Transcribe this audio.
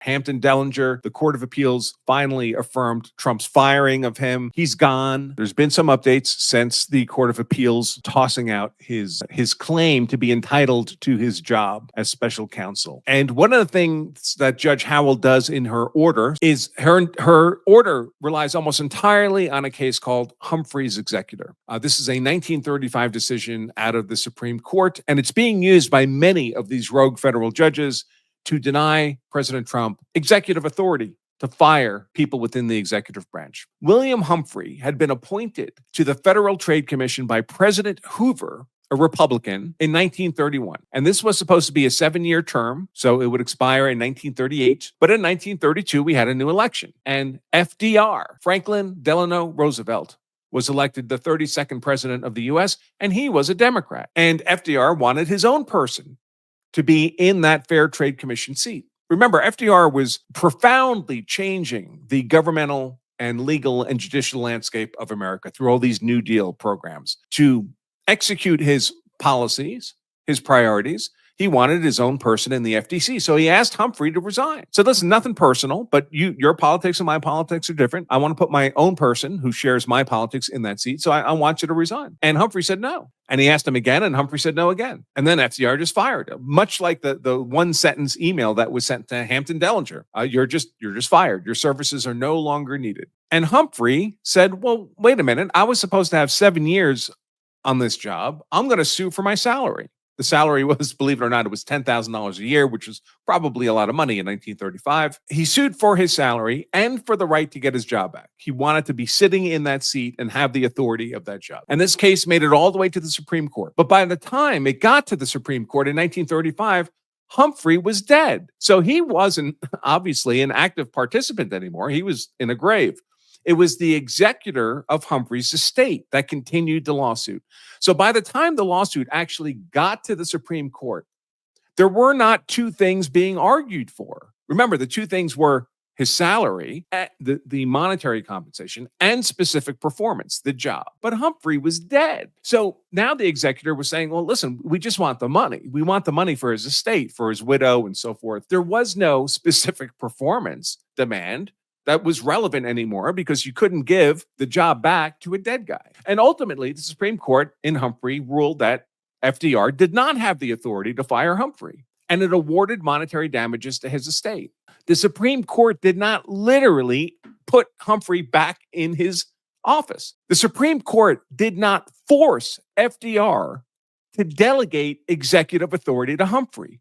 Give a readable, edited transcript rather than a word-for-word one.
Hampton Dellinger, the Court of Appeals finally affirmed Trump's firing of him. He's gone. There's been some updates since the Court of Appeals tossing out his claim to be entitled to his job as special counsel. And one of the things that Judge Howell does in her order is her order relies almost entirely on a case called Humphrey's Executor. This is a 1935 decision out of the Supreme Court, and it's being used by many of these rogue federal judges to deny President Trump executive authority to fire people within the executive branch. William Humphrey had been appointed to the Federal Trade Commission by President Hoover, a Republican, in 1931. And this was supposed to be a 7-year term, so it would expire in 1938. But in 1932, we had a new election. And FDR, Franklin Delano Roosevelt, was elected the 32nd president of the U.S., and he was a Democrat. And FDR wanted his own person to be in that Fair Trade Commission seat. Remember, FDR was profoundly changing the governmental and legal and judicial landscape of America through all these New Deal programs. To execute his policies, his priorities, he wanted his own person in the FTC. So he asked Humphrey to resign. So listen, nothing personal, but your politics and my politics are different. I want to put my own person who shares my politics in that seat. So I want you to resign. And Humphrey said no. And he asked him again, and Humphrey said no again. And then FDR just fired him, much like the one sentence email that was sent to Hampton Dellinger. You're just fired. Your services are no longer needed. And Humphrey said, well, wait a minute. I was supposed to have 7 years on this job. I'm going to sue for my salary. The salary was, believe it or not, it was $10,000 a year, which was probably a lot of money in 1935. He sued for his salary and for the right to get his job back. He wanted to be sitting in that seat and have the authority of that job. And this case made it all the way to the Supreme Court. But by the time it got to the Supreme Court in 1935, Humphrey was dead. So he wasn't obviously an active participant anymore. He was in a grave. It was the executor of Humphrey's estate that continued the lawsuit. So by the time the lawsuit actually got to the Supreme Court, there were not two things being argued for. Remember, the two things were his salary, the monetary compensation, and specific performance, the job. But Humphrey was dead. So now the executor was saying, well, listen, we just want the money. We want the money for his estate, for his widow, and so forth. There was no specific performance demand that was relevant anymore because you couldn't give the job back to a dead guy. And ultimately, the Supreme Court in Humphrey ruled that FDR did not have the authority to fire Humphrey, and it awarded monetary damages to his estate. The Supreme Court did not literally put Humphrey back in his office. The Supreme Court did not force FDR to delegate executive authority to Humphrey.